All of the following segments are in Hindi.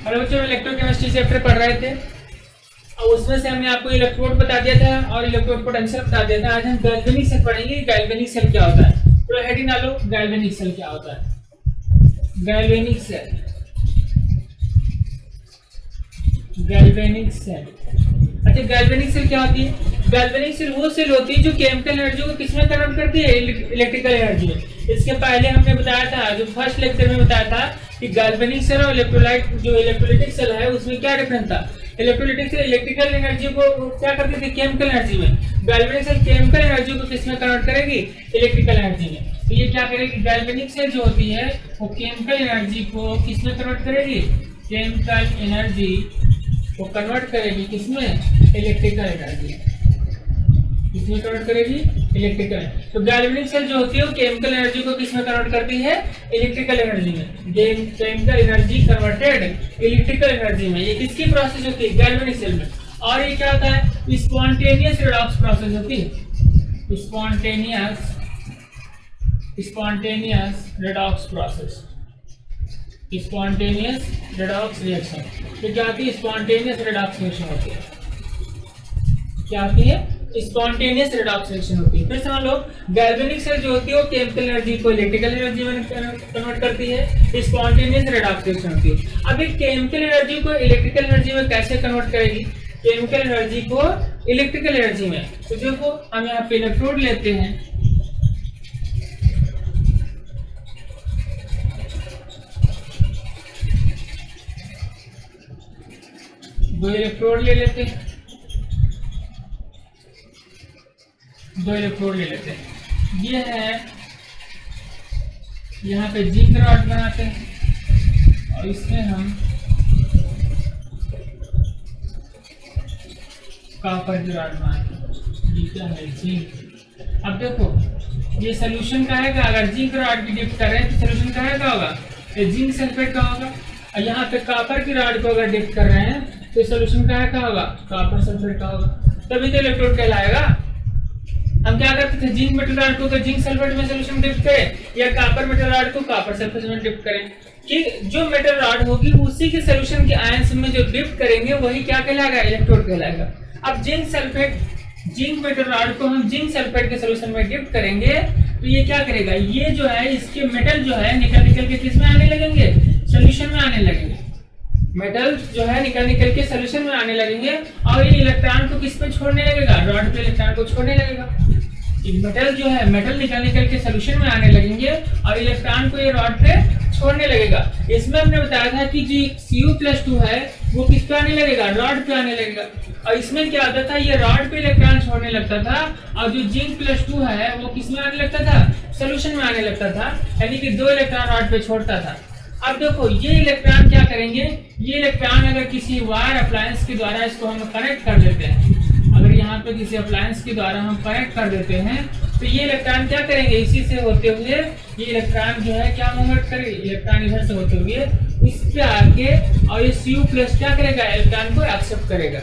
और बच्चों इलेक्ट्रोकेमिस्ट्री चैप्टर पढ़ रहे थे और उसमें से हमने आपको इलेक्ट्रोड बता दिया था और इलेक्ट्रोड पोटेंशियल बता दिया था। आज हम गैल्वेनिक सेल पढ़ेंगे। गैल्वेनिक सेल क्या होता है, तो हेडिंग डालो गैल्वेनिक सेल क्या होता है। Galvanic cell, galvanic cell. अच्छा, गैल्वेनिक सेल क्या होती है? गैल्वेनिक सेल वो सेल होती है जो केमिकल एनर्जी को किसमें कन्वर्ट करती है, इलेक्ट्रिकल एनर्जी में। इसके पहले हमने बताया था, जो फर्स्ट लेक्चर में बताया था कि गैल्वेनिक सेल और इलेक्ट्रोलाइट जो इलेक्ट्रोलाइटिक सेल है उसमें क्या डिफरेंस था। इलेक्ट्रोलाइटिक सेल इलेक्ट्रिकल एनर्जी को क्या करती थी, केमिकल एनर्जी में। गैल्वेनिक सेल केमिकल एनर्जी को किसमें कन्वर्ट करेगी, इलेक्ट्रिकल एनर्जी में। तो ये क्या करेगी, गैल्वेनिक सेल जो होती है वो केमिकल एनर्जी को किसमें कन्वर्ट करेगी, केमिकल एनर्जी को कन्वर्ट करेगी किसमें, इलेक्ट्रिकल एनर्जी। किसमें कन्वर्ट करेगी, इलेक्ट्रिकल। तो गैल्वेनिक सेल जो होती है वो केमिकल एनर्जी को किसमें कन्वर्ट करती है, इलेक्ट्रिकल एनर्जी में। Chemical energy converted electrical energy में। ये किसकी प्रोसेस होती है, गैल्वेनिक सेल में। और ये क्या होता है, स्पॉन्टेनियस रिडॉक्स प्रोसेस होती है। Spontaneous redox process, spontaneous redox reaction. तो क्या होती है, स्पॉन्टेनियस रिडॉक्स रिएक्शन होती है। क्या होती है, स्पॉन्टेनियस रिडॉक्स रिएक्शन होती है। फिर समझ लो, गैल्वेनिक सेल जो होती है वो केमिकल एनर्जी को इलेक्ट्रिकल एनर्जी में कन्वर्ट करती है। स्पॉन्टेनियस रिडॉक्स रिएक्शन होती है। अब ये केमिकल एनर्जी को इलेक्ट्रिकल एनर्जी में कैसे कन्वर्ट करेगी, केमिकल एनर्जी को इलेक्ट्रिकल एनर्जी में। तो देखो, हम यहाँ पे इलेक्ट्रोड लेते हैं, दो इलेक्ट्रोड ले लेते हैं, ये है यहाँ पे जिंक रॉड बनाते हैं और इसमें हम कॉपर की रॉड बनाते हैं। ये क्या है, जिंक। अब देखो ये सोल्यूशन का है, अगर जिंक रॉड की डिप कर रहे हैं तो सोल्यूशन का है क्या होगा, ये जिंक सल्फेट का होगा। और यहाँ पे कॉपर की रॉड को अगर डिप कर रहे हैं तो सोल्यूशन का है क्या होगा, कॉपर सल्फेट का होगा। तभी तो इलेक्ट्रोड कहलाएगा। हम क्या करते थे, जिंक मेटल रॉड को जिंक सल्फेट में सोल्यूशन डिप करें या कॉपर मेटल रॉड को कॉपर सल्फेट में डिप करें, कि जो मेटल रॉड होगी उसी के सोल्यूशन के आयंस में जो डिप करेंगे वही क्या कहलाएगा, इलेक्ट्रोड कहलाएगा। अब जिंक मेटल रॉड को हम जिंक सल्फेट के सोल्यूशन में डिप करेंगे तो ये क्या करेगा, ये जो है इसके मेटल जो है निकल के किस में आने लगेंगे, सोल्यूशन में आने लगेंगे। मेटल जो है निकल के सोल्यूशन में आने लगेंगे और ये इलेक्ट्रॉन को किस पे छोड़ने लगेगा, रॉड पे इलेक्ट्रॉन को छोड़ने लगेगा। मेटल जो है मेटल निकल के सोल्यूशन में आने लगेंगे और इलेक्ट्रॉन को ये रॉड पे छोड़ने लगेगा। इसमें हमने बताया था कि जो Cu+2 है वो किस पे आने लगेगा, रॉड पे आने लगेगा। और इसमें क्या होता था, ये रॉड पे इलेक्ट्रॉन छोड़ने लगता था और जो Zn+2 है वो किस में आने लगता था, सोल्यूशन में आने लगता था, यानी कि दो इलेक्ट्रॉन रॉड पे छोड़ता था। अब देखो ये इलेक्ट्रॉन क्या करेंगे, ये इलेक्ट्रॉन अगर किसी वायर अप्लायंस के द्वारा इसको हम कनेक्ट कर देते हैं, अगर यहाँ पे किसी अप्लायंस के द्वारा हम कनेक्ट कर देते हैं तो ये इलेक्ट्रॉन क्या करेंगे, इसी से होते हुए ये इलेक्ट्रॉन जो है क्या मूवमेंट करेंगे, इलेक्ट्रॉन इधर से होते हुए इस पे आके और ये Cu+ क्या करेगा, इलेक्ट्रॉन को एक्सेप्ट करेगा।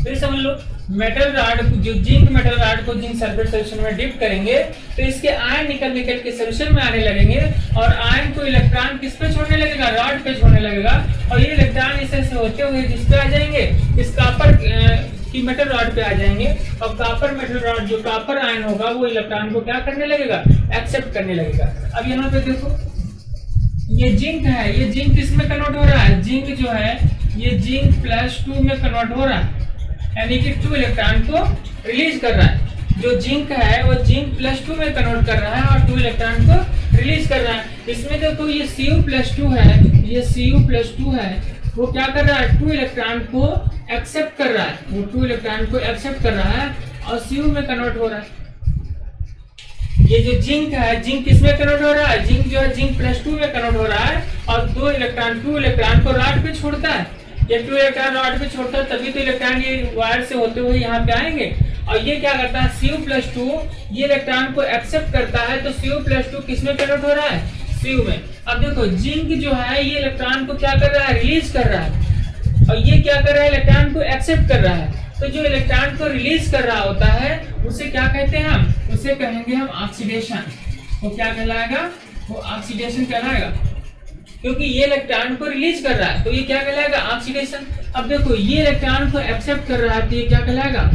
फिर समझ लो, मेटल रॉड जो जिंक मेटल रॉड को जिंक सल्फेट सोल्यूशन में डिप करेंगे तो इसके आयन निकल के सोल्यूशन में आने लगेंगे और आयन को इलेक्ट्रॉन किस पे छोड़ने लगेगा, रॉड पे छोड़ने लगेगा और ये इलेक्ट्रॉन इसे से होते हुए किस पे आ जाएंगे, इस कॉपर की मेटल रॉड पे आ जाएंगे और कॉपर मेटल रॉड जो कॉपर आयन होगा वो इलेक्ट्रॉन को क्या करने लगेगा, एक्सेप्ट करने लगेगा। अब यहाँ पे देखो ये जिंक है, ये जिंक किस में कन्वर्ट हो रहा है, जिंक जो है ये Zn+2 में कन्वर्ट हो रहा है, यानी कि 2 इलेक्ट्रॉन को रिलीज कर रहा है। जो जिंक है वो Zn+2 में कन्वर्ट कर रहा है और 2 इलेक्ट्रॉन को रिलीज कर रहा है। इसमें देखो ये Cu+2 है, ये Cu+2 है, वो क्या कर रहा है, 2 इलेक्ट्रॉन को एक्सेप्ट कर रहा है, वो 2 इलेक्ट्रॉन को एक्सेप्ट कर रहा है और Cu में कन्वर्ट हो रहा है। ये जो जिंक है, जिंक किस में कन्वर्ट हो रहा है, जिंक जो है Zn+2 में कन्वर्ट हो रहा है और 2 इलेक्ट्रॉन को रॉड पे छोड़ता है। ये 2 इलेक्ट्रॉन रॉड पे छोड़ता है तभी तो इलेक्ट्रॉन ये वायर से होते हुए यहाँ पे आएंगे और ये क्या करता है, Cu+2 ये इलेक्ट्रॉन को एक्सेप्ट करता है तो Cu+2 किस में कन्वर्ट हो रहा है, Cu में। अब देखो जिंक जो है ये इलेक्ट्रॉन को क्या कर रहा है, रिलीज कर रहा है और ये क्या कर रहा है, इलेक्ट्रॉन को एक्सेप्ट कर रहा है। तो जो इलेक्ट्रॉन को रिलीज कर रहा होता है उसे क्या कहते हैं, हम उसे कहेंगे हम ऑक्सीडेशन। वो क्या कहलाएगा, वो ऑक्सीडेशन कहलाएगा। क्योंकि ये इलेक्ट्रॉन को रिलीज कर रहा है, तो ये क्या कहलाएगा? ऑक्सीडेशन। अब देखो ये इलेक्ट्रॉन को एक्सेप्ट कर रहा है, तो ये क्या कहलाएगा?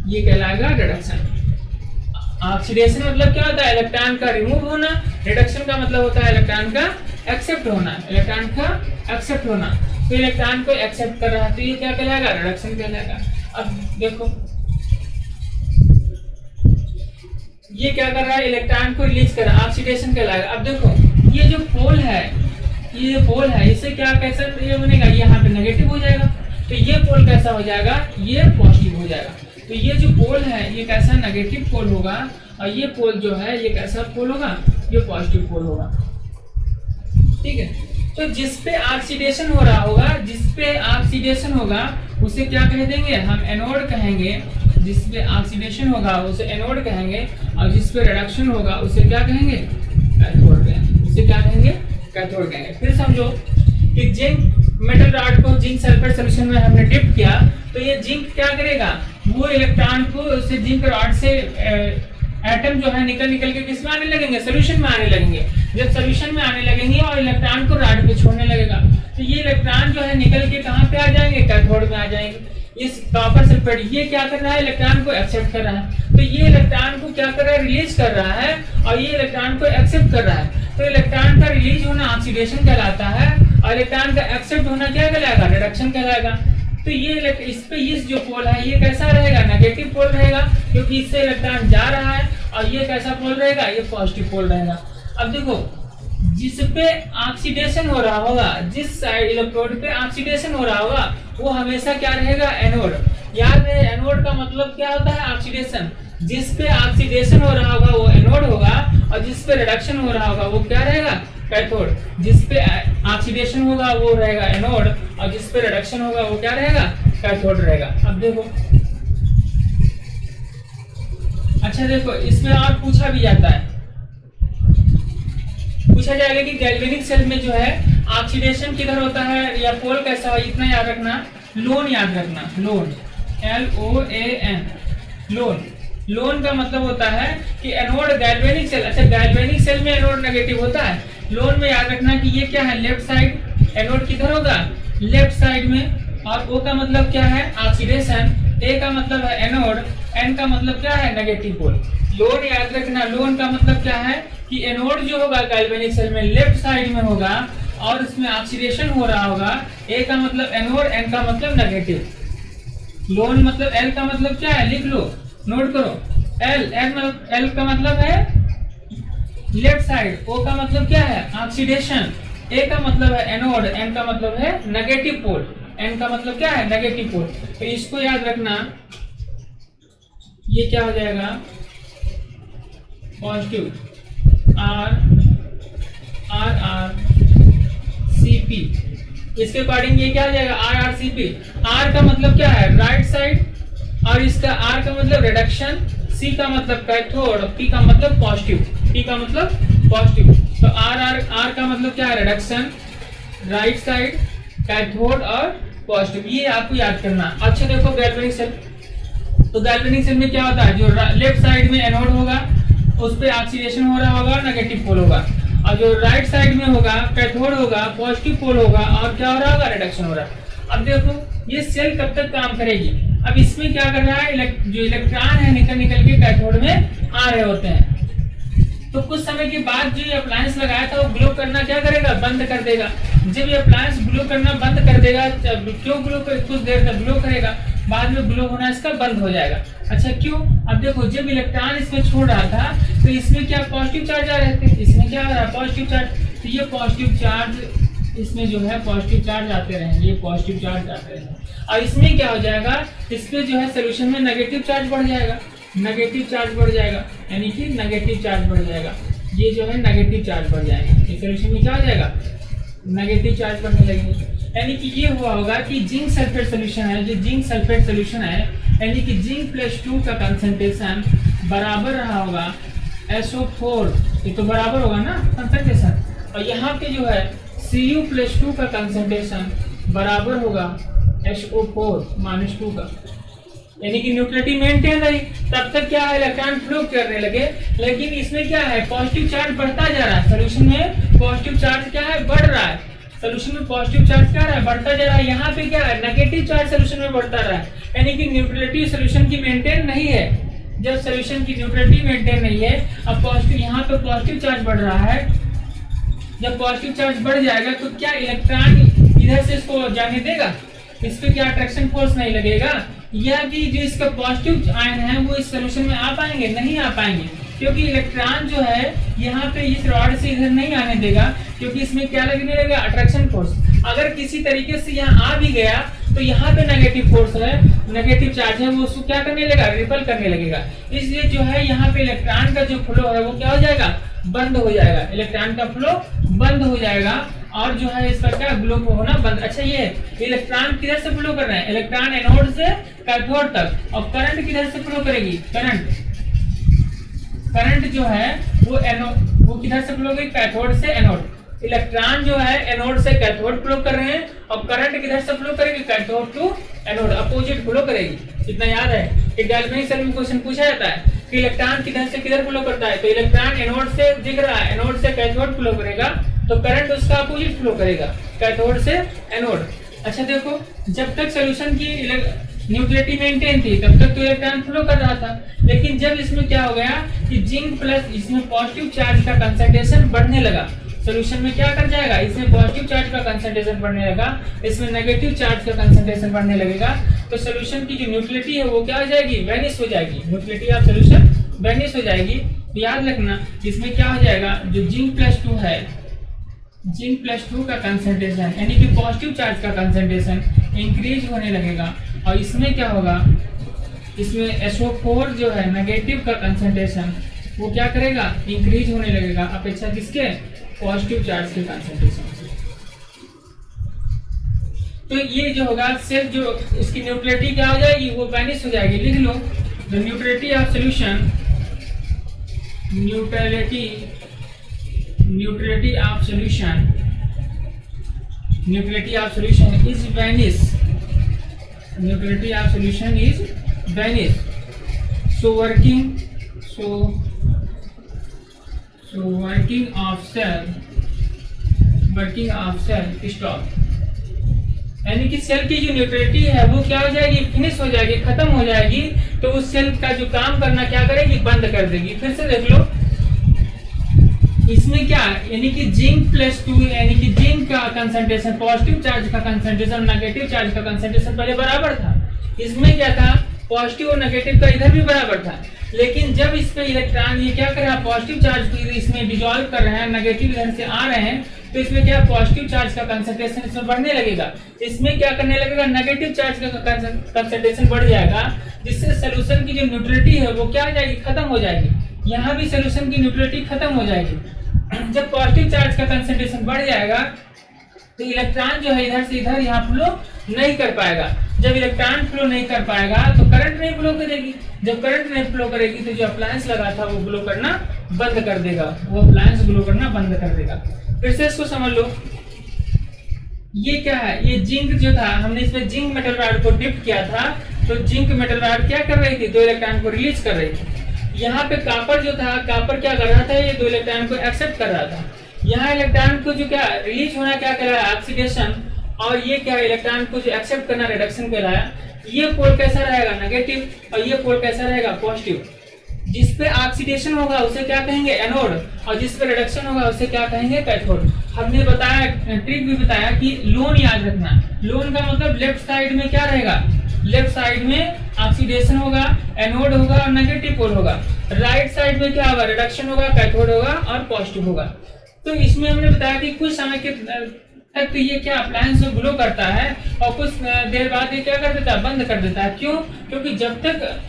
ये कहलाएगा रिडक्शन। ऑक्सीडेशन मतलब क्या होता है? इलेक्ट्रॉन का रिमूव होना। रिडक्शन का मतलब होता है इलेक्ट्रॉन का एक्सेप्ट होना, इलेक्ट्रॉन का एक्सेप्ट होना। तो इलेक्ट्रॉन को एक्सेप्ट कर रहा है, तो ये क्या कहलाएगा? रिडक्शन कहलाएगा। अब देखो ये क्या कर रहा है? इलेक्ट्रॉन को रिलीज कर रहा है, ऑक्सीडेशन कहलाएगा। अब देखो ये जो पोल है, ये जो पोल है, इससे क्या कैसा ये बनेगा? ये यहाँ पे नेगेटिव हो जाएगा, तो ये पोल कैसा हो जाएगा? ये पॉजिटिव हो जाएगा। तो ये जो पोल है ये कैसा? नेगेटिव पोल होगा, और ये पोल जो है ये कैसा पोल होगा? ये पॉजिटिव पोल होगा। ठीक है, तो जिस पे ऑक्सीडेशन हो रहा होगा, जिस पे ऑक्सीडेशन होगा उसे क्या कह देंगे? हम एनोड कहेंगे। जिस पे ऑक्सीडेशन होगा उसे एनोड कहेंगे, और जिस पे रिडक्शन होगा उसे क्या कहेंगे? कैथोड कहेंगे। उसे क्या कहेंगे? कैथोड कहेंगे। फिर समझो कि जिंक मेटल रॉड को जिंक सल्फेट सॉल्यूशन में हमने डिप किया, तो ये जिंक क्या करेगा? वो इलेक्ट्रॉन को उससे जिंक रॉड से एटम जो है निकल के किस में आने लगेंगे? सोल्यूशन में आने लगेंगे। जब सोल्यूशन में आने लगेंगे और इलेक्ट्रॉन को रॉड पे छोड़ने लगेगा, तो ये इलेक्ट्रॉन जो है निकल के कहाँ पे आ जाएंगे? कैथोड में आ जाएंगे। इस कॉपर सल्फेट ये क्या कर रहा है? इलेक्ट्रॉन को एक्सेप्ट कर रहा है। तो ये इलेक्ट्रॉन को क्या कर रहा है? रिलीज कर रहा है, और ये इलेक्ट्रॉन को एक्सेप्ट कर रहा है। तो इलेक्ट्रॉन का रिलीज होना ऑक्सीडेशन कहलाता है, और इलेक्ट्रॉन का एक्सेप्ट होना क्या कहलाएगा? रिडक्शन कहलाएगा। तो ये इस पे इस जो पोल है ये कैसा रहेगा? नेगेटिव पोल रहेगा, क्योंकि इससे इलेक्ट्रॉन जा रहा है, और ये कैसा पोल रहेगा? ये पॉजिटिव पोल रहेगा। अब देखो जिस पे ऑक्सीडेशन हो रहा होगा, जिस साइड इलेक्ट्रोड पे ऑक्सीडेशन हो रहा होगा, वो हमेशा क्या रहेगा? एनोड। याद है एनोड का मतलब क्या होता है? ऑक्सीडेशन। जिस पे ऑक्सीडेशन हो रहा होगा वो एनोड होगा, और जिस पे रिडक्शन हो रहा होगा वो क्या रहेगा? कैथोड। जिस पे ऑक्सीडेशन होगा वो रहेगा एनोड, और जिस पे रिडक्शन होगा वो क्या रहेगा? कैथोड रहेगा। अब देखो अच्छा देखो इसमें और पूछा भी जाता है, पूछा जाएगा कि गैल्वेनिक सेल में जो है ऑक्सीडेशन किधर होता है या पोल कैसा है? इतना याद रखना, लोन याद रखना। Loan, LOAN, loan. लोन का मतलब होता है कि एनोड गैल्वेनिक सेल। अच्छा गैल्वेनिक सेल में एनोड नेगेटिव होता है, लोन में याद रखना कि ये क्या है? Left side. एनोड किधर होगा? लेफ्ट साइड में। और O का मतलब क्या है? ऑक्सीडेशन। A का मतलब है एनोड, N का मतलब क्या है? नेगेटिव पोल। लोन याद रखना, लोन का मतलब क्या है कि एनोड जो होगा गैल्वेनिक सेल में लेफ्ट साइड में होगा, और उसमें ऑक्सीडेशन हो रहा होगा। A का मतलब एनोड, N का मतलब नेगेटिव। लोन मतलब L का मतलब क्या है? लिख लो, नोट करो। L का मतलब है लेफ्ट साइड, O का मतलब क्या है? ऑक्सीडेशन, A का मतलब है एनोड, N का मतलब है नेगेटिव पोल, N का मतलब क्या है? Negative pole. तो इसको याद रखना, ये क्या हो जाएगा? Positive RCP। इसके अकॉर्डिंग ये क्या हो जाएगा? RCP। R का मतलब क्या है? राइट साइड, और इसका R का मतलब रिडक्शन, C का मतलब कैथोड, और P का मतलब पॉजिटिव। P का मतलब पॉजिटिव। तो R का मतलब क्या है? रिडक्शन, राइट साइड, कैथोड और पॉजिटिव। ये आपको याद करना। अच्छा देखो गैल्वेनिक सेल, तो गैल्वेनिक सेल में क्या होता है? जो लेफ्ट साइड में एनोड होगा उस पे ऑक्सीडेशन हो रहा होगा, नेगेटिव पोल होगा, और जो राइट साइड में होगा कैथोड होगा, पॉजिटिव पोल होगा, और क्या हो रहा होगा? रिडक्शन हो रहा है। अब देखो ये सेल कब तक काम करेगी? अब इसमें क्या कर रहा है? जो इलेक्ट्रॉन है निकल के कैथोड में आ रहे होते हैं। तो कुछ समय के बाद जो ये अप्लायंस लगाया था वो ग्लो करना क्या करेगा? बंद कर देगा। जब ये अप्लायंस ग्लो करना बंद कर देगा, क्यों ग्लो कर? कुछ देर तक ग्लो करेगा, बाद में ग्लो होना इसका बंद हो जाएगा। अच्छा क्यों? अब देखो जब इलेक्ट्रॉन इसमें छोड़ रहा था तो इसमें क्या पॉजिटिव चार्ज आ रहे थे, इसमें क्या आ रहा है? Positive charge. तो ये पॉजिटिव चार्ज इसमें जो है पॉजिटिव चार्ज आते रहेंगे, ये पॉजिटिव चार्ज आते रहेंगे। और इसमें क्या हो जाएगा? इसमें जो है सोल्यूशन में नेगेटिव चार्ज बढ़ जाएगा, नेगेटिव चार्ज बढ़ जाएगा, यानी कि नेगेटिव चार्ज बढ़ जाएगा। ये जो है नेगेटिव चार्ज बढ़ जाएगा, इस सोल्यूशन में क्या हो जाएगा? नेगेटिव चार्ज बढ़ने लगेंगे। यानी कि ये हुआ होगा कि जिंक सल्फेट सोल्यूशन है, जो जिंक सल्फेट सोल्यूशन है, यानी कि जिंक +2 का कंसंट्रेशन बराबर रहा होगा SO4, ये तो बराबर होगा ना कंसंट्रेशन, और यहाँ पे जो है Cu+2 का कंसंट्रेशन बराबर होगा SO4 -2 का, यानी कि न्यूट्रलिटी मेंटेन रही, तब तक क्या है इलेक्ट्रॉन फ्लो करने लगे। लेकिन इसमें क्या है पॉजिटिव चार्ज बढ़ता जा रहा है, सोल्यूशन में पॉजिटिव चार्ज क्या है बढ़ रहा है, सोल्यूशन में पॉजिटिव चार्ज क्या रहा है बढ़ता जा रहा है। यहाँ पे क्या है नेगेटिव चार्ज सोल्यूशन में बढ़ता रहा है, यानी कि न्यूट्रलिटी सोल्यूशन की मेंटेन नहीं है। जब सोल्यूशन की न्यूट्रलिटी मेंटेन नहीं है, अब पॉजिटिव यहाँ पे पॉजिटिव चार्ज बढ़ रहा है, जब पॉजिटिव चार्ज बढ़ जाएगा तो क्या इलेक्ट्रॉन इधर से इसको जाने देगा, इस पे क्या अट्रैक्शन फोर्स नहीं लगेगा, या कि जो इसका पॉजिटिव आयन है वो इस सोल्यूशन में आ पाएंगे, नहीं आ पाएंगे, क्योंकि इलेक्ट्रॉन जो है यहाँ पे इस रॉड से इधर नहीं आने देगा, क्योंकि इसमें क्या लगने लगेगा अट्रैक्शन फोर्स। अगर किसी तरीके से यहाँ आ भी गया तो यहाँ पे नेगेटिव फोर्स है, नेगेटिव चार्ज है, वो उसको क्या करने लगेगा रिपल करने लगेगा। इसलिए जो है यहाँ पे इलेक्ट्रॉन का जो फ्लो है वो क्या हो जाएगा बंद हो जाएगा, इलेक्ट्रॉन का फ्लो बंद हो जाएगा और जो है इसका क्या ग्लो होना बंद। अच्छा ये इलेक्ट्रॉन किधर से फ्लो कर रहे हैं, इलेक्ट्रॉन एनोड से कैथोड तक, और करंट किधर से फ्लो करेगी, करंट जो है वो किधर से फ्लो करेगी कैथोड से एनोड। इलेक्ट्रॉन जो है एनोड से कैथोड फ्लो कर रहे हैं और करंट किधर से फ्लो करेगी cathode to anode, opposite flow करेगी। इतना याद है कि गैल्वेनिक सेल में क्वेश्चन पूछा जाता है कि इलेक्ट्रॉन किधर से किधर फ्लो करता है, तो इलेक्ट्रॉन एनोड से दिख रहा है, एनोड से कैथोड फ्लो करेगा तो करंट उसका अपोजिट फ्लो करेगा कैथोड से एनोड। अच्छा देखो जब तक सोल्यूशन की न्यूट्रलिटी मेंटेन थी तब तक तो इलेक्ट्रॉन फ्लो कर रहा था, लेकिन जब इसमें क्या हो गया कि जिंक प्लस इसमें पॉजिटिव चार्ज का कंसंट्रेशन बढ़ने लगा, सोल्यूशन में क्या कर जाएगा इसमें पॉजिटिव चार्ज का कंसंट्रेशन बढ़ने लगा, इसमें नेगेटिव चार्ज का कंसंट्रेशन बढ़ने लगेगा, तो सोल्यूशन की जो न्यूट्रलिटी है वो क्या हो जाएगी वैनिश हो जाएगी, न्यूट्रलिटी ऑफ सोल्यूशन वैनिश हो जाएगी। तो याद रखना इसमें क्या हो जाएगा जो जिंक प्लस 2 है, जिंक प्लस 2 का कंसंट्रेशन यानी कि पॉजिटिव चार्ज का कंसंट्रेशन इंक्रीज होने लगेगा, और इसमें क्या होगा इसमें SO4 जो है नेगेटिव का कंसंट्रेशन वो क्या करेगा इंक्रीज होने लगेगा अपेक्षा किसके पॉजिटिव चार्ज के कंसंट्रेशन से। तो ये जो होगा सेल जो इसकी न्यूट्रलिटी क्या हो जाएगी वो वैनिश हो जाएगी। लिख लो the neutrality of solution, neutrality of solution, neutrality of solution is vanish, neutrality of solution is vanish. So working of cell stop, यानी कि सेल की जो न्यूट्रलिटी है वो क्या हो जाएगी फिनिश हो जाएगी, खत्म हो जाएगी, तो उस सेल का जो काम करना क्या करेगी बंद कर देगी। फिर से देख लो इसमें क्या यानी कि जिंक प्लस 2 यानी कि जिंक का कंसंट्रेशन पॉजिटिव चार्ज का कंसंट्रेशन नेगेटिव चार्ज का कंसंट्रेशन पहले बराबर था, इसमें क्या था पॉजिटिव और नेगेटिव का इधर भी बराबर था, लेकिन जब इस पे इलेक्ट्रॉन ये क्या कर रहा है पॉजिटिव चार्ज को इसमें डिसॉल्व कर रहे हैं, नेगेटिव इधर से आ रहे हैं, तो इसमें क्या पॉजिटिव चार्ज का कंसंट्रेशन इसमें बढ़ने लगेगा, इसमें क्या करने लगेगा नेगेटिव चार्ज का कंसंट्रेशन बढ़ जाएगा, जिससे सोल्यूशन की जो न्यूट्रलिटी है वो क्या हो जाएगी खत्म हो जाएगी। यहाँ भी सोल्यूशन की न्यूट्रलिटी खत्म हो जाएगी। जब पॉजिटिव चार्ज का कंसंट्रेशन बढ़ जाएगा तो इलेक्ट्रॉन जो है इधर से इधर यहाँ फ्लो नहीं कर पाएगा, जब इलेक्ट्रॉन फ्लो नहीं कर पाएगा तो करंट नहीं फ्लो करेगी, जब करंट नहीं फ्लो करेगी तो जो अप्लायंस लगा था वो ग्लो करना बंद कर देगा, वो अप्लायंस ग्लो करना बंद कर देगा। फिर से इसको समझ लो ये क्या है, ये जिंक जो था हमने इसमें जिंक मेटल रॉड को डिप किया था, तो जिंक मेटल रॉड क्या कर रही थी 2 इलेक्ट्रॉन को रिलीज कर रही थी। यहाँ पे कॉपर जो था कॉपर क्या कर रहा था ये 2 इलेक्ट्रॉन को एक्सेप्ट कर रहा था, यहाँ इलेक्ट्रॉन को जो क्या रिलीज होना क्या कर रहा है ऑक्सीडेशन, और ये क्या इलेक्ट्रॉन को जो एक्सेप्ट करना रिडक्शन कहलाया। ये पोल कैसा रहेगा नेगेटिव और ये पोल कैसा रहेगा पॉजिटिव, जिस पे ऑक्सीडेशन होगा उसे क्या कहेंगे एनोड और जिस पे रिडक्शन होगा उसे क्या कहेंगे कैथोड। हमने बताया ट्रिक भी बताया कि लोन याद रखना, लोन का मतलब लेफ्ट साइड में क्या रहेगा, लेफ्ट साइड में ऑक्सीडेशन होगा, एनोड होगा और नेगेटिव पोल होगा, राइट साइड में क्या होगा रिडक्शन होगा, कैथोड होगा और पॉजिटिव होगा। तो इसमें हमने बताया कि कुछ समय के तक तो ये क्या अप्लायंस ग्लो करता है और कुछ देर बाद ये क्या कर देता है बंद कर देता है। क्यों? क्योंकि जब तक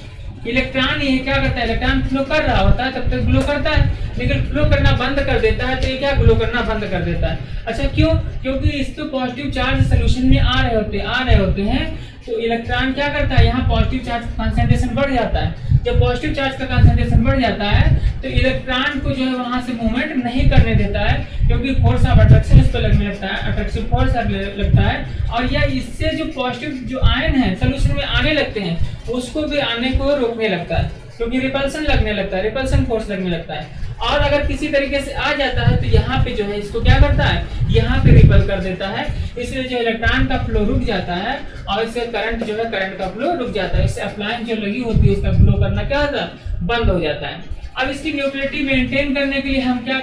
इलेक्ट्रॉन ये क्या करता है इलेक्ट्रॉन फ्लो कर रहा होता है तब तक ग्लो करता है, लेकिन फ्लो करना बंद कर देता है तो ये क्या ग्लो करना बंद कर देता है। अच्छा क्यों? क्योंकि इस तो पॉजिटिव चार्ज सोल्यूशन में आ रहे होते हैं, तो इलेक्ट्रॉन क्या करता है, यहाँ पॉजिटिव चार्ज कंसंट्रेशन बढ़ जाता है। जब पॉजिटिव चार्ज का कंसंट्रेशन बढ़ जाता है तो इलेक्ट्रॉन को जो है वहां से मूवमेंट नहीं करने देता है, क्योंकि फोर्स ऑफ अट्रैक्शन इस पर लगने लगता है, अट्रैक्टिव फोर्स लगता है, और यह इससे जो पॉजिटिव जो आयन है सोल्यूशन में आने लगते हैं उसको भी आने को रोकने लगता है, क्योंकि रिपल्सन लगने लगता है, रिपल्सन फोर्स लगने लगता है। और अगर किसी तरीके से आ जाता है तो यहाँ पे जो है इसको क्या करता है, यहाँ पे रिपल कर देता है, इसलिए जो इलेक्ट्रॉन का फ्लो रुक जाता है और इससे करंट जो है, करंट का फ्लो रुक जाता है, इससे अप्लायंस जो लगी होती है उसका फ्लो करना क्या होता है, बंद हो जाता है। अब इसकी न्यूट्रलिटी मेंटेन करने के लिए हम क्या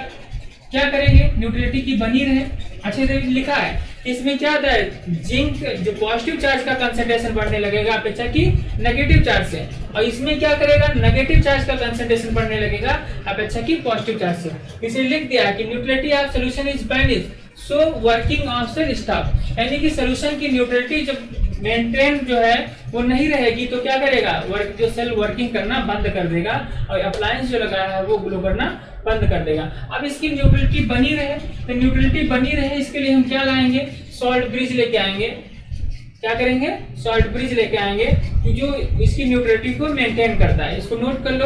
क्या करेंगे, न्यूट्रलिटी की बनी रहे, अच्छे से लिखा है इसमें क्या होता है, जिंक जो पॉजिटिव चार्ज का कंसंट्रेशन बढ़ने लगेगा अपेक्षा की नेगेटिव चार्ज से, और इसमें क्या करेगा, नेगेटिव चार्ज का कंसंट्रेशन बढ़ने लगेगा अपेक्षा की पॉजिटिव चार्ज से। इसे लिख दिया है कि neutrality of solution is vanish so working of cell stop, यानी कि सॉल्यूशन की न्यूट्रलिटी जब मेंटेन जो है वो नहीं रहेगी तो क्या करेगा, वर्क जो सेल वर्किंग करना बंद कर देगा और अप्लायंस जो लगाया है वो ग्लो करना बंद कर देगा। अब इसकी न्यूट्रलिटी बनी रहे, तो न्यूट्रलिटी बनी रहे इसके लिए हम क्या लाएंगे, सॉल्ट ब्रिज लेके आएंगे। क्या करेंगे, सॉल्ट ब्रिज लेके आएंगे जो इसकी न्यूट्रलिटी को मेंटेन करता है। इसको नोट कर लो।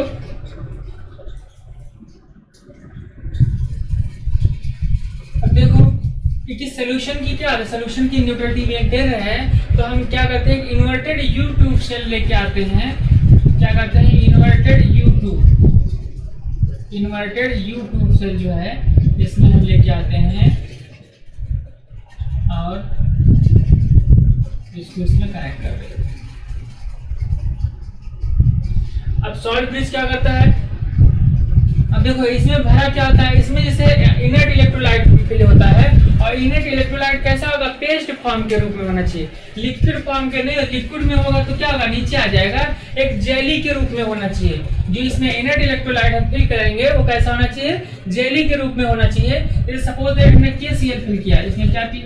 अब देखो कि सॉल्यूशन की क्या है, सॉल्यूशन की न्यूट्रलिटी मेंटेन है तो हम क्या करते हैं, इन्वर्टेड U2 सेल लेके आते हैं। क्या करते हैं, इन्वर्टेड U2 सेल जो है इसमें हम लेके आते हैं और इसको इसमें कनेक्ट कर देते हैं। अब सॉल्ट ब्रिज क्या करता है, अब देखो इसमें भरा क्या होता है, इसमें जैसे इनर्ट इलेक्ट्रोलाइट फिल होता है, और इनर्ट इलेक्ट्रोलाइट कैसा होगा, पेस्ट फॉर्म के रूप में होना चाहिए, लिक्विड फॉर्म के नहीं। लिक्विड में होगा तो क्या होगा, नीचे आ जाएगा, एक जेली के रूप में होना चाहिए। जो इसमें इनर्ट इलेक्ट्रोलाइट हम फिल करेंगे वो कैसा होना चाहिए, जेली के रूप में होना चाहिए। जैसे सपोज दैट हमने KCl फिल किया, इसमें क्या फिल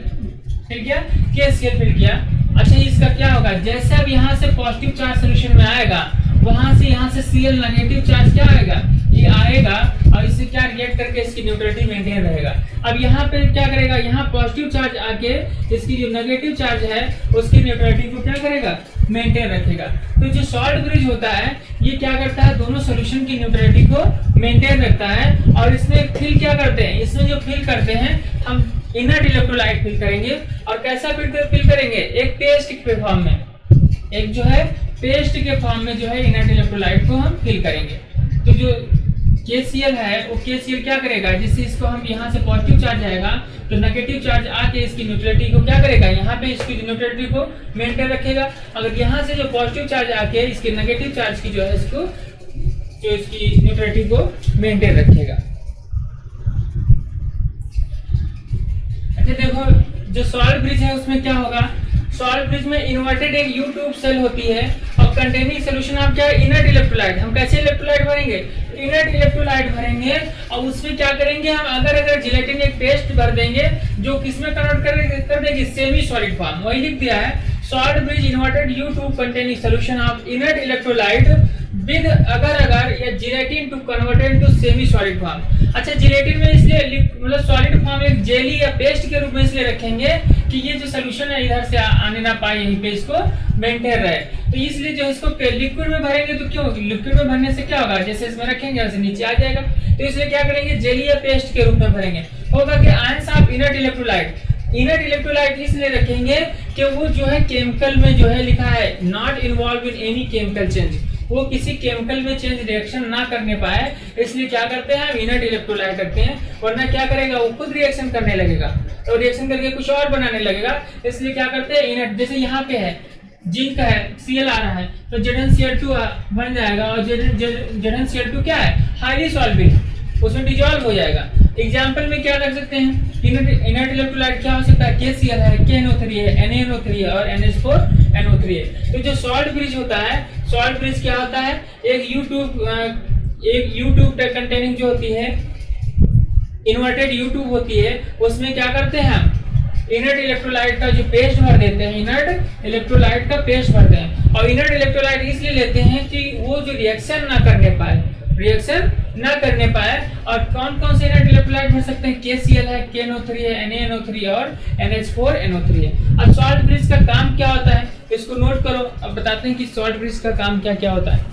किया, KCl फिल किया। अच्छा इसका क्या होगा, जैसे अब यहाँ से पॉजिटिव चार्ज सोल्यूशन में आएगा, वहां से यहाँ से Cl नेगेटिव चार्ज क्या आएगा, ये आएगा, और इससे क्या रिएक्ट करके इसकी न्यूट्रलिटी मेंटेन रहेगा। अब यहाँ पे क्या करेगा, यहाँ पॉजिटिव चार्ज आके इसकी जो नेगेटिव चार्ज है उसकी न्यूट्रलिटी को क्या करेगा, मेंटेन रखेगा। तो जो सॉल्ट ब्रिज होता है ये क्या करता है, दोनों सोल्यूशन की न्यूट्रलिटी को मेंटेन रखता है। और इसमें फिल क्या करते हैं, इसमें जो फिल करते हैं हम इनर्ट इलेक्ट्रोलाइट फिल करेंगे, और कैसा फिल करेंगे, एक पेस्ट के फॉर्म में, एक जो है पेस्ट के फॉर्म में जो है इनर्ट इलेक्ट्रोलाइट को हम फिल करेंगे। तो जो KCl है वो KCl क्या करेगा, जिससे इसको हम यहाँ से पॉजिटिव चार्ज आएगा तो नेगेटिव चार्ज आके इसकी न्यूट्रलिटी को क्या करेगा, यहाँ पे इसकी न्यूट्रलिटी को मेंटेन रखेगा। अगर यहाँ से जो पॉजिटिव चार्ज आके इसके नेगेटिव चार्ज की जो है इसको जो इसकी न्यूट्रलिटी को मेंटेन रखेगा। अच्छा देखो जो सॉल्ट ब्रिज है उसमें क्या होगा, सॉल्ट ब्रिज में इन्वर्टेड एक U2 सेल होती है और कंटेनिंग सोल्यूशन आप क्या, इनर्ट इलेक्ट्रोलाइट। हम कैसे इलेक्ट्रोलाइट भरेंगे, इनर्ट इलेक्ट्रोलाइट भरेंगे, और उसमें क्या करेंगे हम, अगर जिलेटिन एक पेस्ट भर देंगे जो किसमें कन्वर्ट कर देगी, सेमी सॉलिड फॉर्म। वही लिख दिया है, salt bridge inverted U2 containing solution of inert electrolyte with agar या gelatine to converted to semi solid form. अच्छा जिलेटिन में इसलिए मतलब सॉलिड फॉर्म एक जेली या पेस्ट के रूप में इसलिए रखेंगे कि ये जो सोल्यूशन है इधर से आने ना पाए, यहीं पे इसको मेंटेन रहे। तो इसलिए जो इसको लिक्विड में भरेंगे तो क्यों, लिक्विड में भरने से क्या होगा, जैसे इसमें रखेंगे वैसे नीचे आ जाएगा। तो इसलिए क्या करेंगे, जेली या पेस्ट के रूप में भरेंगे। होगा कि ions of inert electrolyte, inert electrolyte इसलिए रखेंगे कि वो जो है केमिकल में जो है लिखा है not involve in any chemical change, वो किसी केमिकल में चेंज रिएक्शन ना करने पाए, इसलिए क्या करते हैं हम इनर्ट इलेक्ट्रोलाइट रखते हैं। वरना क्या करेगा, वो खुद रिएक्शन करने लगेगा और रिएक्शन करके कुछ और बनाने लगेगा। इसलिए क्या करते हैं इनर्ट, जैसे यहाँ पे है जिंक है, Cl आ रहा है तो ZnCl2 बन जाएगा, और ZnCl2 क्या है, हाईली सॉल्वेबल, उसमें डिजॉल्व हो जाएगा। एग्जाम्पल में क्या कर सकते हैं, इनर्ट इलेक्ट्रोलाइट क्या हो सकता है, KCl है, KNO3 है, NaNO3 है और NH4NO3 है। तो जो सॉल्ट ब्रिज होता है, सॉल्ट ब्रिज क्या होता है, एक U2 कंटेनिंग जो होती है इन्वर्टेड U2 होती है, उसमें क्या करते हैं हम इनर्ट इलेक्ट्रोलाइट का जो पेस्ट भर देते हैं, इनर्ट इलेक्ट्रोलाइट का पेस्ट भरते हैं। और इनर्ट इलेक्ट्रोलाइट इसलिए लेते हैं कि वो जो रिएक्शन ना करने पाए, रिएक्शन ना करने पाए। और कौन कौन से इनर्ट इलेक्ट्रोलाइट भर सकते हैं, KCl है, KNO3 है, NaNO3 और NH4NO3 है। अब सॉल्ट ब्रिज का काम क्या होता है, इसको नोट करो। अब बताते हैं कि सॉल्ट ब्रिज का काम क्या क्या होता है।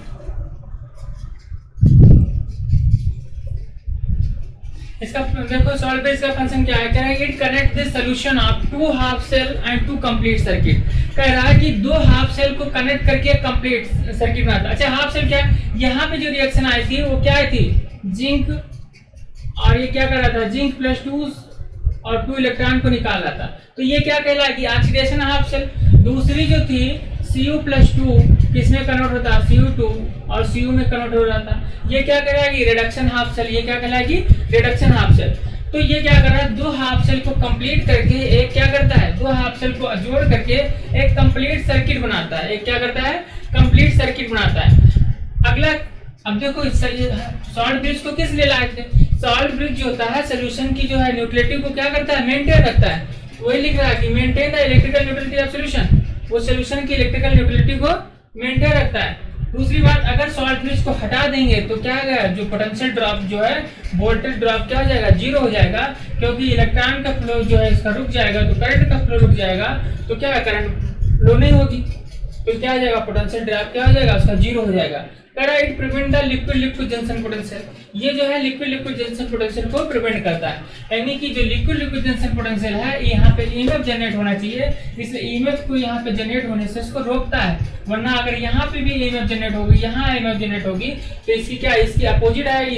इसका देखो सॉल्ट ब्रिज का फंक्शन क्या है, कह रहा है it connect this solution of two half cell and to complete circuit. कह रहा है कि दो हाफ सेल को कनेक्ट करके कंप्लीट सर्किट बनाता है। अच्छा हाफ सेल क्या है, यहाँ पे जो रिएक्शन आई थी वो क्या आई थी, जिंक, और ये क्या कर रहा था, जिंक प्लस 2 और 2 इलेक्ट्रॉन को निकाल रहा था। तो ये क्या कहलाएगी, ऑक्सीडेशन हाफ सेल। दूसरी जो थी Cu+2 किसमें कन्वर्ट होता है, Cu2 और Cu में कन्वर्ट हो रहा था। ये क्या कहलाएगी, रिडक्शन हाफ सेल। ये क्या कहलाएगी, रिडक्शन हाफ सेल। तो ये क्या कर रहा है, दो हाफ सेल को कंप्लीट करके एक क्या करता है, दो हाफ सेल को जोड़ करके एक कंप्लीट सर्किट बनाता है। एक क्या करता है, कंप्लीट सर्किट बनाता है। अगला अब देखो सॉल्ट ब्रिज को किस लिए लाए थे, सॉल्ट ब्रिज जो होता है सोल्यूशन की जो है न्यूट्रलिटी को क्या करता है, मेंटेन रखता है। वही लिख रहा है कि maintain the electrical neutrality of solution, वो सॉल्यूशन की इलेक्ट्रिकल न्यूट्रलिटी को मेंटेन रखता है। दूसरी बात, अगर सॉल्ट ब्रिज को हटा देंगे तो क्या होगा, जो पोटेंशियल ड्रॉप जो है, वोल्टेज ड्रॉप क्या हो जाएगा, जीरो हो जाएगा, क्योंकि इलेक्ट्रॉन का फ्लो जो है इसका रुक जाएगा, तो करंट का फ्लो रुक जाएगा, तो क्या है, करंट फ्लो नहीं होगी, तो क्या हो जाएगा, पोटेंशियल ड्रॉप क्या हो जाएगा, उसका जीरो हो जाएगा। It prevent the liquid liquid junction potential, ये जो है लिक्विड लिक्विड जंक्शन पोटेंशियल को प्रिवेंट करता है। यानी कि जो लिक्विड लिक्विड जंक्शन पोटेंशियल है, यहाँ पे ईएमएफ जनरेट होना चाहिए, इसलिए ईएमएफ को यहाँ पे जनरेट होने से इसको रोकता है। वरना अगर यहाँ पे भी ईएमएफ जनरेट होगी, यहाँ ईएमएफ जनरेट होगी, तो इसकी क्या, इसकी अपोजिट है,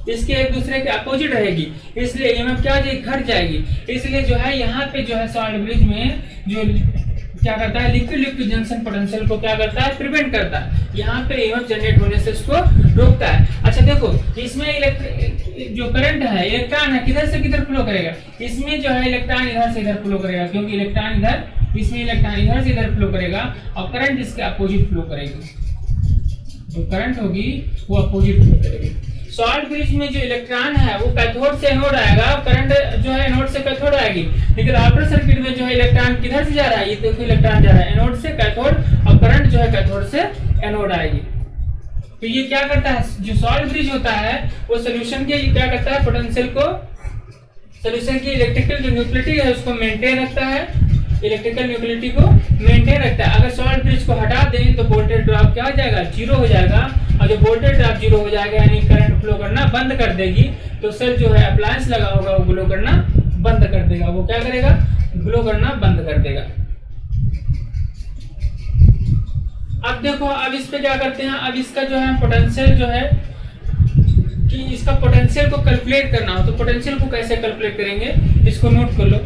इसके एक दूसरे के अपोजिट रहेगी, इसलिए ईएमएफ क्या हो जाएगी, घट जाएगी। इसलिए जो है यहाँ पे जो है सॉल्ट ब्रिज में जो क्या करता है, लिक्विड लिक्विड जंक्शन पोटेंशियल को क्या करता है, प्रिवेंट करता है। यहाँ पे ईएमएफ जनरेट होने से इसको रोकता है। अच्छा देखो, इसमें जो करंट है, इलेक्ट्रॉन है, किधर से किधर फ्लो करेगा, इसमें जो है इलेक्ट्रॉन इधर से इधर फ्लो करेगा, क्योंकि इलेक्ट्रॉन इधर, इसमें इलेक्ट्रॉन इधर से इधर फ्लो करेगा, और करंट इसके अपोजिट फ्लो करेगी। जो करंट होगी वो अपोजिट फ्लो करेगी। सॉल्ट ब्रिज में जो इलेक्ट्रॉन है वो कैथोड से एनोड आएगा, करंट जो है एनोड से कैथोड आएगी। लेकिन आउटर सर्किट में जो है इलेक्ट्रॉन किधर से जा रहा है, ये देखो इलेक्ट्रॉन जा रहा है एनोड से कैथोड, और करंट जो है कैथोड से एनोड आएगी। तो ये क्या करता है, जो सॉल्ट ब्रिज होता है वो सोल्यूशन के क्या करता है, पोटेंशियल को, सोल्यूशन की इलेक्ट्रिकल जो न्यूट्रलिटी है उसको मेंटेन रखता है, इलेक्ट्रिकल न्यूट्रलिटी को मेंटेन रखता है। अगर सॉल्ट ब्रिज को हटा दें तो वोल्टेज ड्रॉप क्या हो जाएगा, जीरो हो जाएगा, और जब वोल्टेज ड्रॉप जीरो हो जाएगा यानी करंट फ्लो करना बंद कर देगी, तो सेल जो है अप्लायंस लगा होगा वो ग्लो करना बंद कर देगा। वो क्या करेगा, ग्लो करना बंद कर देगा। अब देखो, अब इस पे क्या करते हैं, अब इसका जो है पोटेंशियल जो है कि इसका पोटेंशियल को कैलकुलेट करना हो, तो पोटेंशियल को कैसे कैलकुलेट करेंगे, इसको नोट कर लो।